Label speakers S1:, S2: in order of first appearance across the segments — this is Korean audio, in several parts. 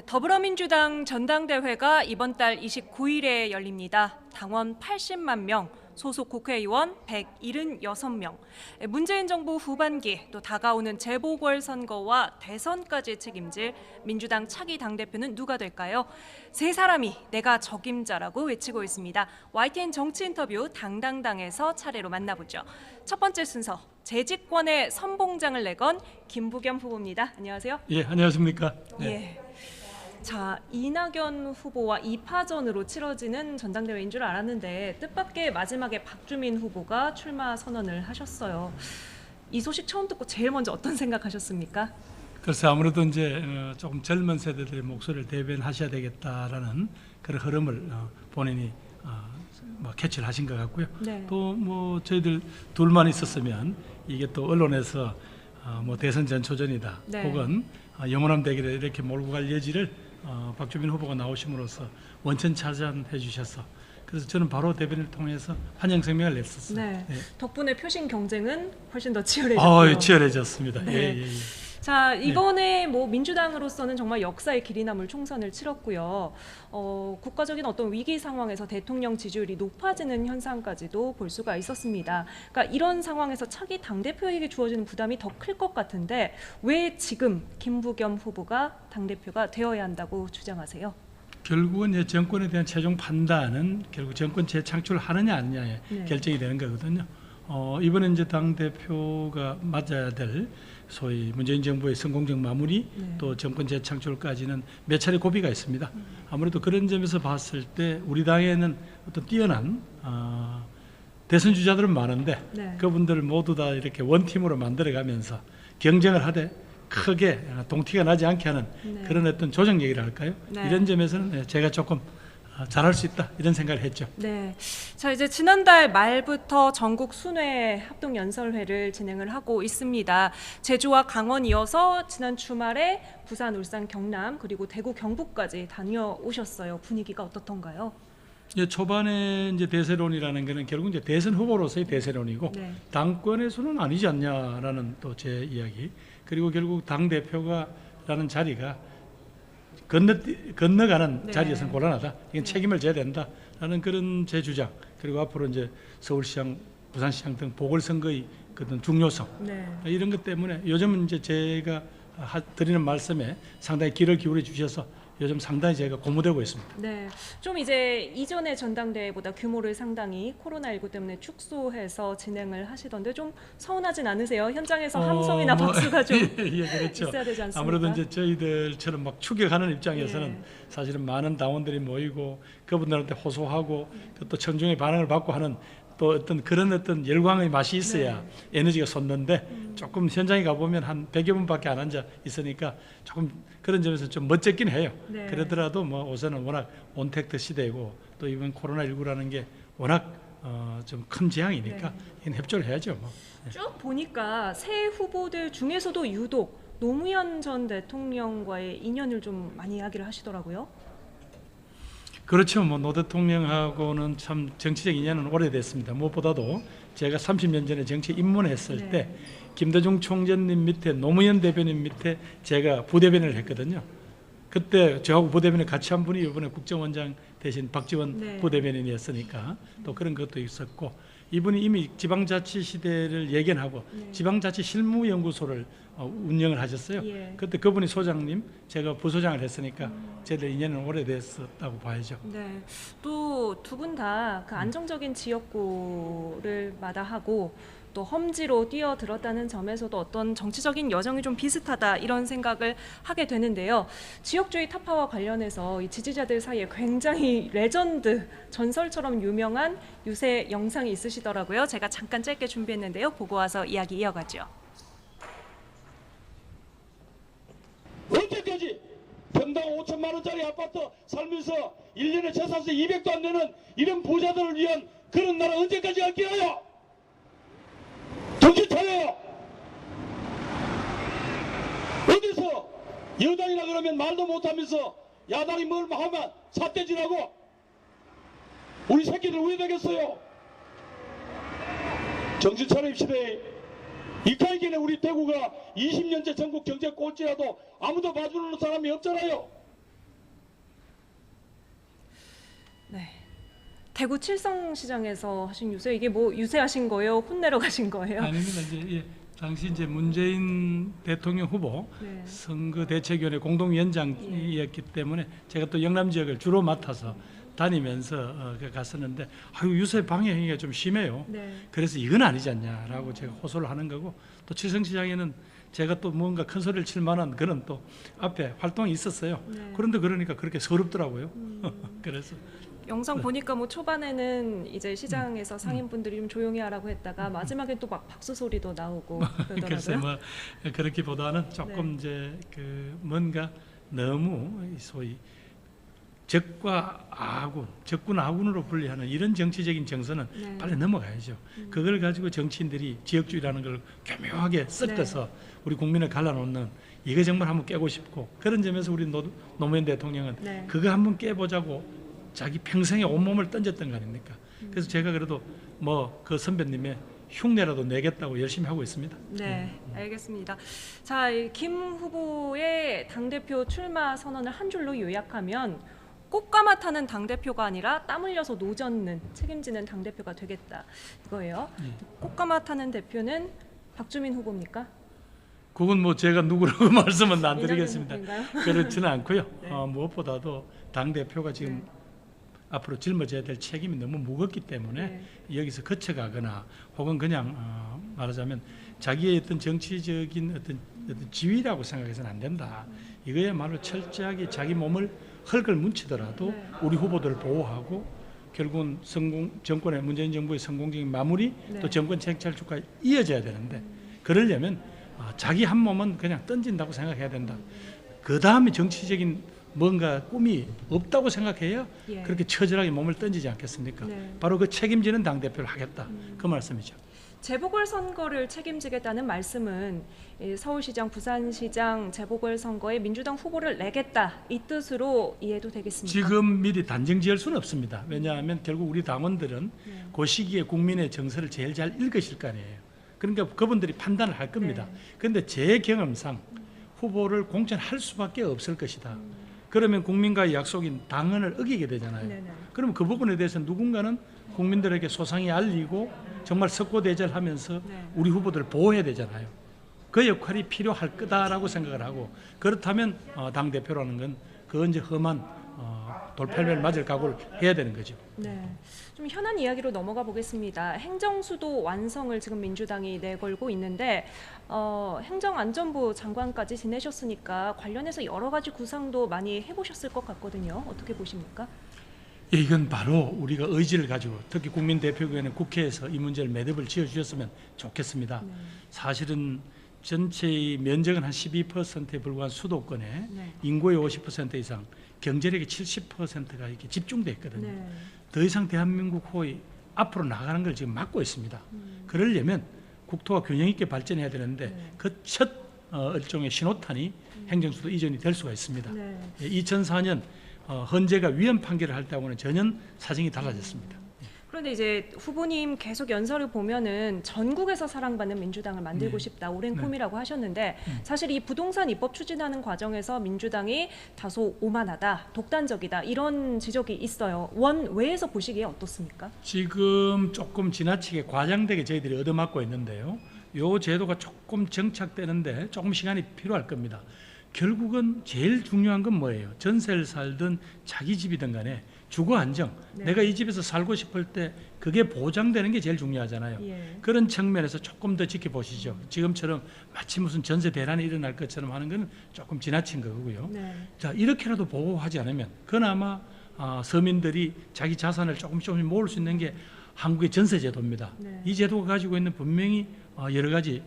S1: 더불어민주당 전당대회가 이번 달 29일에 열립니다. 당원 80만 명, 소속 국회의원 176명. 문재인 정부 후반기 또 다가오는 재보궐선거와 대선까지 책임질 민주당 차기 당대표는 누가 될까요? 세 사람이 내가 적임자라고 외치고 있습니다. YTN 정치 인터뷰 당당당에서 차례로 만나보죠. 첫 번째 순서, 재집권의 선봉장을 내건 김부겸 후보입니다. 안녕하세요.
S2: 예, 안녕하십니까. 네.
S1: 예. 자, 이낙연 후보와 2파전으로 치러지는 전당대회인 줄 알았는데 뜻밖의 마지막에 박주민 후보가 출마 선언을 하셨어요. 이 소식 처음 듣고 제일 먼저 어떤 생각하셨습니까?
S2: 그래서 아무래도 이제 조금 젊은 세대들의 목소리를 대변하셔야 되겠다라는 그런 흐름을 본인이 캐치를 하신 것 같고요.
S1: 네.
S2: 또 뭐 저희들 둘만 있었으면 이게 또 언론에서 대선 전초전이다,
S1: 네.
S2: 혹은 영원한 대결에 이렇게 몰고 갈 여지를 박주민 후보가 나오심으로써 원천차지해 주셔서, 그래서 저는 바로 대변을 통해서 환영声明을 냈었어요.
S1: 네.
S2: 네.
S1: 덕분에 표심 경쟁은 훨씬 더 치열해졌고요.
S2: 치열해졌습니다.
S1: 네.
S2: 예.
S1: 자, 이번에 민주당으로서는 정말 역사의 길이 남을 총선을 치렀고요. 국가적인 어떤 위기 상황에서 대통령 지지율이 높아지는 현상까지도 볼 수가 있었습니다. 그러니까 이런 상황에서 차기 당대표에게 주어지는 부담이 더 클 것 같은데 왜 지금 김부겸 후보가 당대표가 되어야 한다고 주장하세요?
S2: 결국은 이제 정권에 대한 최종 판단은 결국 정권 재창출하느냐 아니냐에
S1: 네.
S2: 결정이 되는 거거든요. 이번에 이제 당 대표가 맞아야 될 소위 문재인 정부의 성공적 마무리,
S1: 네.
S2: 또 정권 재창출까지는 몇 차례 고비가 있습니다. 아무래도 그런 점에서 봤을 때 우리 당에는 어떤 뛰어난 대선 주자들은 많은데,
S1: 네.
S2: 그분들을 모두 다 이렇게 원팀으로 만들어가면서 경쟁을 하되 크게 동티가 나지 않게 하는
S1: 네.
S2: 그런 어떤 조정 얘기를 할까요?
S1: 네.
S2: 이런 점에서는 제가 조금 잘할 수 있다, 이런 생각을 했죠.
S1: 네. 자, 이제 지난달 말부터 전국 순회 합동 연설회를 진행을 하고 있습니다. 제주와 강원 이어서 지난 주말에 부산, 울산, 경남 그리고 대구, 경북까지 다녀오셨어요. 분위기가 어떻던가요?
S2: 초반에 이제 대세론이라는 것은 결국 이제 대선 후보로서의 대세론이고,
S1: 네.
S2: 당권에서는 아니지 않냐라는 또 제 이야기, 그리고 결국 당 대표가라는 자리가 건너가는
S1: 네.
S2: 자리에서는 곤란하다. 이건
S1: 네.
S2: 책임을 져야 된다라는 그런 제 주장. 그리고 앞으로 이제 서울시장, 부산시장 등 보궐선거의 그런 중요성,
S1: 네.
S2: 이런 것 때문에 요즘은 이제 제가 드리는 말씀에 상당히 귀를 기울여 주셔서 요즘 상당히 제가 고무되고 있습니다.
S1: 네, 좀 이제 이전의 전당대회보다 규모를 상당히 코로나19 때문에 축소해서 진행을 하시던데 좀 서운하진 않으세요? 현장에서 함성이나 박수가 좀
S2: 그렇죠.
S1: 있어야 되지 않습니까?
S2: 아무래도 이제 저희들처럼 막 추격하는 입장에서는
S1: 예.
S2: 사실은 많은 당원들이 모이고 그분들한테 호소하고 또 청중의 반응을 받고 하는 또 그런 열광의 맛이 있어야 에너지가 솟는데, 조금 현장에 가보면 한 100여 분밖에 안 앉아 있으니까 조금 그런 점에서 좀 멋쩍긴 해요.
S1: 네.
S2: 그러더라도 우선은 워낙 온택트 시대이고 또 이번 코로나19라는 게 워낙 좀 큰 재앙이니까 이건 협조를 해야죠.
S1: 쭉 보니까 새 후보들 중에서도 유독 노무현 전 대통령과의 인연을 좀 많이 이야기를 하시더라고요.
S2: 그렇죠. 노 대통령하고는 참 정치적 인연은 오래됐습니다. 무엇보다도 제가 30년 전에 정치에 입문했을
S1: 네.
S2: 때 김대중 총재님 밑에 노무현 대변인 밑에 제가 부대변인을 했거든요. 그때 저하고 부대변인 같이 한 분이 이번에 국정원장 대신 박지원
S1: 네.
S2: 부대변인이었으니까 또 그런 것도 있었고, 이분이 이미 지방자치 시대를 예견하고
S1: 네.
S2: 지방자치 실무연구소를 운영을 하셨어요.
S1: 예.
S2: 그때 그분이 소장님, 제가 부소장을 했으니까 저희들 인연은 오래됐었다고 봐야죠.
S1: 네, 또 두 분 다 그 안정적인 지역구를 마다하고 또 험지로 뛰어들었다는 점에서도 어떤 정치적인 여정이 좀 비슷하다, 이런 생각을 하게 되는데요. 지역주의 타파와 관련해서 이 지지자들 사이에 굉장히 레전드, 전설처럼 유명한 유세 영상이 있으시더라고요. 제가 잠깐 짧게 준비했는데요. 보고 와서 이야기 이어가죠.
S3: 언제까지 평당 5천만 원짜리 아파트 살면서 1년에 재산세 200도 안 내는 이런 부자들을 위한 그런 나라 언제까지 갈게요? 정신 차려요. 어디서 여당이라 그러면 말도 못하면서 야당이 뭘 하면 삿대질하고 우리 새끼들 왜 되겠어요? 정신 차립시다. 이카이기는 우리 대구가 20년째 전국 경제 꼴찌라도 아무도 봐주는 사람이 없잖아요.
S1: 네. 대구 칠성시장에서 하신 유세, 이게 뭐 유세하신 거예요? 혼내러 가신 거예요?
S2: 아닙니다. 이제 당시 이제 문재인 대통령 후보
S1: 네.
S2: 선거 대책위원회 공동위원장이었기 때문에 제가 또 영남 지역을 주로 맡아서 다니면서 갔었는데 유세 방해 행위가 좀 심해요.
S1: 네.
S2: 그래서 이건 아니지 않냐라고 제가 호소를 하는 거고, 또 칠성시장에는 제가 또 뭔가 큰 소리를 칠 만한 그런 또 앞에 활동이 있었어요.
S1: 네.
S2: 그런데 그러니까 그렇게 서럽더라고요. 그래서
S1: 영상 보니까 뭐 초반에는 이제 시장에서 상인분들이 좀 조용히 하라고 했다가 마지막에 또 막 박수 소리도 나오고
S2: 글쎄
S1: 그러더라고요.
S2: 뭐 그렇기보다는 조금 이제 그 뭔가 너무 소위 적과 아군, 적군 아군으로 분리하는 이런 정치적인 정서는
S1: 네.
S2: 빨리 넘어가야죠. 그걸 가지고 정치인들이 지역주의라는 걸 교묘하게 섞어서 우리 국민을 갈라놓는, 이거 정말 한번 깨고 싶고, 그런 점에서 우리 노무현 대통령은
S1: 네.
S2: 그거 한번 깨보자고 자기 평생에 온몸을 던졌던 거 아닙니까? 그래서 제가 그래도 뭐 그 선배님의 흉내라도 내겠다고 열심히 하고 있습니다.
S1: 네, 알겠습니다. 자, 이 김 후보의 당대표 출마 선언을 한 줄로 요약하면 꽃가마 타는 당대표가 아니라 땀 흘려서 노젓는 책임지는 당대표가 되겠다 이거예요. 꽃가마 타는 대표는 박주민 후보입니까?
S2: 그건 뭐 제가 누구라고 말씀은 안 드리겠습니다.
S1: 이낙연
S2: 그렇지는 않고요.
S1: 네.
S2: 무엇보다도 당 대표가 지금
S1: 네.
S2: 앞으로 짊어져야 될 책임이 너무 무겁기 때문에 여기서 거쳐가거나 혹은 그냥 말하자면 자기의 어떤 정치적인 어떤 지위라고 생각해서는 안 된다. 이거야말로 철저하게 자기 몸을 헐걸 뭉치더라도
S1: 네.
S2: 우리 후보들을 보호하고 결국은 정권의 문재인 정부의 성공적인 마무리,
S1: 네.
S2: 또 정권 쟁탈축까지 이어져야 되는데, 그러려면 자기 한 몸은 그냥 던진다고 생각해야 된다. 그 다음에 정치적인 뭔가 꿈이 없다고 생각해야
S1: 예.
S2: 그렇게 처절하게 몸을 던지지 않겠습니까?
S1: 네.
S2: 바로 그 책임지는 당대표를 하겠다. 그 말씀이죠.
S1: 재보궐선거를 책임지겠다는 말씀은 이 서울시장, 부산시장 재보궐선거에 민주당 후보를 내겠다 이 뜻으로 이해도 되겠습니까?
S2: 지금 미리 단정 지을 수는 없습니다. 왜냐하면 결국 우리 당원들은
S1: 네.
S2: 그 시기에 국민의 정서를 제일 잘 읽으실 거 아니에요. 그러니까 그분들이 판단을 할 겁니다.
S1: 네.
S2: 그런데 제 경험상 후보를 공천할 수밖에 없을 것이다. 그러면 국민과의 약속인 당헌을 어기게 되잖아요.
S1: 네네.
S2: 그러면 그 부분에 대해서 누군가는 국민들에게 소상히 알리고 정말 석고대절하면서
S1: 네.
S2: 우리 후보들을 보호해야 되잖아요. 그 역할이 필요할 거다라고 생각을 하고, 그렇다면 당대표라는 건 그 이제 험한 돌팔매를 맞을 각오를 해야 되는 거죠.
S1: 네, 좀 현안 이야기로 넘어가 보겠습니다. 행정수도 완성을 지금 민주당이 내걸고 있는데 행정안전부 장관까지 지내셨으니까 관련해서 여러 가지 구상도 많이 해보셨을 것 같거든요. 어떻게 보십니까?
S2: 이건 바로 우리가 의지를 가지고, 특히 국민대표국회는 국회에서 이 문제를 매듭을 지어주셨으면 좋겠습니다.
S1: 네.
S2: 사실은 전체의 면적은 한 12%에 불과한 수도권에
S1: 네.
S2: 인구의 50% 이상, 경제력의 70%가 이렇게 집중돼 있거든요.
S1: 네.
S2: 더 이상 대한민국 호의 앞으로 나가는 걸 지금 막고 있습니다. 그러려면 국토가 균형 있게 발전해야 되는데
S1: 네.
S2: 그 첫 일종의 신호탄이 행정수도 이전이 될 수가 있습니다.
S1: 네.
S2: 2004년 헌재가 위헌 판결을 할 때하고는 전혀 사정이 달라졌습니다.
S1: 그런데 이제 후보님 계속 연설을 보면은 전국에서 사랑받는 민주당을 만들고
S2: 네.
S1: 싶다, 오랜
S2: 네.
S1: 꿈이라고 하셨는데 사실 이 부동산 입법 추진하는 과정에서 민주당이 다소 오만하다, 독단적이다 이런 지적이 있어요. 원외에서 보시기에 어떻습니까?
S2: 지금 조금 지나치게 과장되게 저희들이 얻어맞고 있는데요. 이 제도가 조금 정착되는데 조금 시간이 필요할 겁니다. 결국은 제일 중요한 건 뭐예요? 전세를 살든 자기 집이든 간에 주거 안정.
S1: 네.
S2: 내가 이 집에서 살고 싶을 때 그게 보장되는 게 제일 중요하잖아요.
S1: 예.
S2: 그런 측면에서 조금 더 지켜보시죠. 지금처럼 마치 무슨 전세 대란이 일어날 것처럼 하는 건 조금 지나친 거고요.
S1: 네.
S2: 자, 이렇게라도 보호하지 않으면 그나마 서민들이 자기 자산을 조금씩 모을 수 있는 게 한국의 전세 제도입니다.
S1: 네.
S2: 이 제도가 가지고 있는 분명히 여러 가지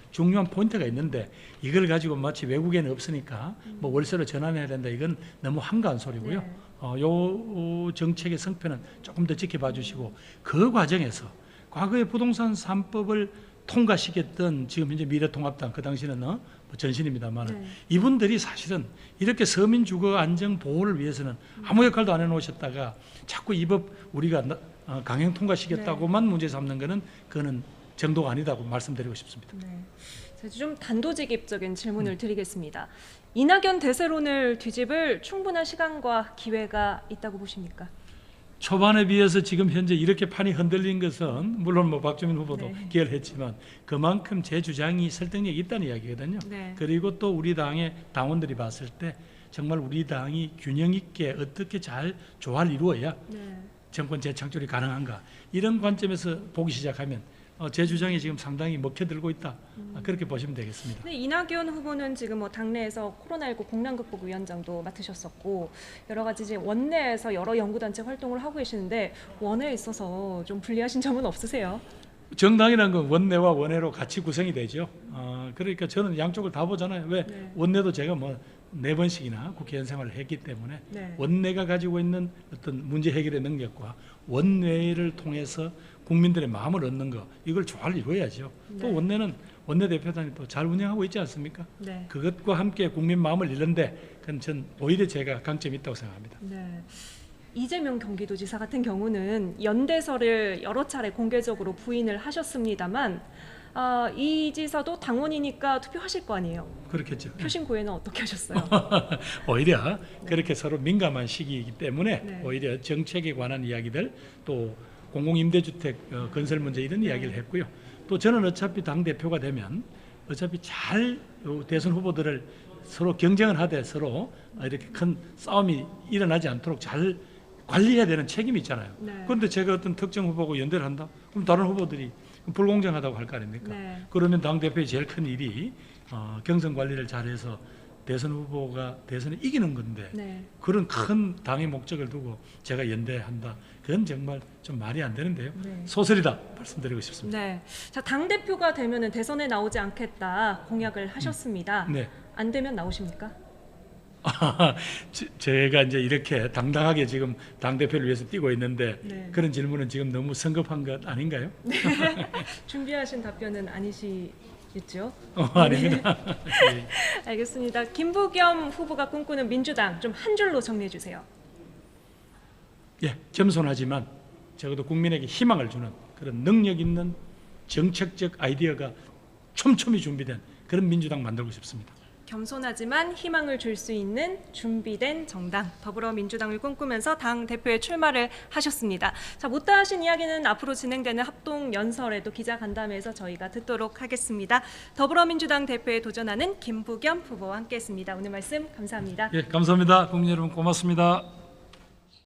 S2: 중요한 포인트가 있는데, 이걸 가지고 마치 외국에는 없으니까 뭐 월세로 전환해야 된다, 이건 너무 한가한 소리고요.
S1: 네.
S2: 요 정책의 성패는 조금 더 지켜봐 주시고, 그 과정에서 과거에 부동산 3법을 통과시켰던 지금 현재 미래통합당, 그 당시는 뭐 전신입니다만
S1: 네.
S2: 이분들이 사실은 이렇게 서민 주거 안정 보호를 위해서는 아무 역할도 안 해놓으셨다가 자꾸 이 법 우리가 강행 통과시켰다고만 문제 삼는 거는 그거는 정도가 아니다고 말씀드리고 싶습니다.
S1: 네. 자, 좀 단도직입적인 질문을 드리겠습니다. 이낙연 대세론을 뒤집을 충분한 시간과 기회가 있다고 보십니까?
S2: 초반에 비해서 지금 현재 이렇게 판이 흔들린 것은 물론 뭐 박주민 후보도
S1: 네.
S2: 기여를 했지만 그만큼 제 주장이 설득력이 있다는 이야기거든요.
S1: 네.
S2: 그리고 또 우리 당의 당원들이 봤을 때 정말 우리 당이 균형 있게 어떻게 잘 조화를 이루어야
S1: 네.
S2: 정권 재창출이 가능한가 이런 관점에서 보기 시작하면 제 주장이 지금 상당히 먹혀들고 있다. 그렇게 보시면 되겠습니다.
S1: 근데 이낙연 후보는 지금 뭐 당내에서 코로나19 공란극복위원장도 맡으셨었고 여러 가지 이제 원내에서 여러 연구단체 활동을 하고 계시는데 원내에 있어서 좀 불리하신 점은 없으세요?
S2: 정당이라는 건 원내와 원외로 같이 구성이 되죠. 그러니까 저는 양쪽을 다 보잖아요. 왜
S1: 네.
S2: 원내도 제가 뭐 4번씩이나 국회의원 생활을 했기 때문에
S1: 네.
S2: 원내가 가지고 있는 어떤 문제 해결의 능력과 원내를 통해서 국민들의 마음을 얻는 거 이걸 조화를 이루어야죠. 또
S1: 네.
S2: 원내는 원내대표단이 또 잘 운영하고 있지 않습니까?
S1: 네.
S2: 그것과 함께 국민 마음을 잃는데 그건 전 오히려 제가 강점이 있다고 생각합니다.
S1: 네. 이재명 경기도지사 같은 경우는 연대설을 여러 차례 공개적으로 부인을 하셨습니다만 이 지사도 당원이니까 투표하실 거 아니에요.
S2: 그렇겠죠.
S1: 표심 구애는 어떻게 하셨어요?
S2: 오히려 그렇게 서로 민감한 시기이기 때문에
S1: 네.
S2: 오히려 정책에 관한 이야기들 또 공공임대주택 건설 문제 이런 이야기를 했고요. 또 저는 어차피 당대표가 되면 어차피 잘 대선 후보들을 서로 경쟁을 하되 서로 이렇게 큰 싸움이 일어나지 않도록 잘 관리해야 되는 책임이 있잖아요.
S1: 네.
S2: 그런데 제가 어떤 특정 후보하고 연대를 한다? 그럼 다른 후보들이 불공정하다고 할 거 아닙니까?
S1: 네.
S2: 그러면 당대표의 제일 큰 일이 경선 관리를 잘해서 대선 후보가 대선에 이기는 건데
S1: 네.
S2: 그런 큰 당의 목적을 두고 제가 연대한다. 그건 정말 좀 말이 안 되는데요.
S1: 네.
S2: 소설이다 말씀드리고 싶습니다.
S1: 네. 자, 당 대표가 되면은 대선에 나오지 않겠다 공약을 하셨습니다.
S2: 네.
S1: 안 되면 나오십니까?
S2: 제가 이제 이렇게 당당하게 지금 당 대표를 위해서 뛰고 있는데
S1: 네.
S2: 그런 질문은 지금 너무 성급한 것 아닌가요?
S1: 준비하신 답변은 아니시겠죠?
S2: 아닙니다. 예.
S1: 알겠습니다. 김부겸 후보가 꿈꾸는 민주당 좀 한 줄로 정리해 주세요.
S2: 예, 겸손하지만 적어도 국민에게 희망을 주는 그런 능력 있는 정책적 아이디어가 촘촘히 준비된 그런 민주당 만들고 싶습니다.
S1: 겸손하지만 희망을 줄 수 있는 준비된 정당 더불어민주당을 꿈꾸면서 당 대표에 출마를 하셨습니다. 자, 못다 하신 이야기는 앞으로 진행되는 합동 연설에도 기자간담회에서 저희가 듣도록 하겠습니다. 더불어민주당 대표에 도전하는 김부겸 후보와 함께했습니다. 오늘 말씀 감사합니다.
S2: 예, 감사합니다. 국민 여러분 고맙습니다.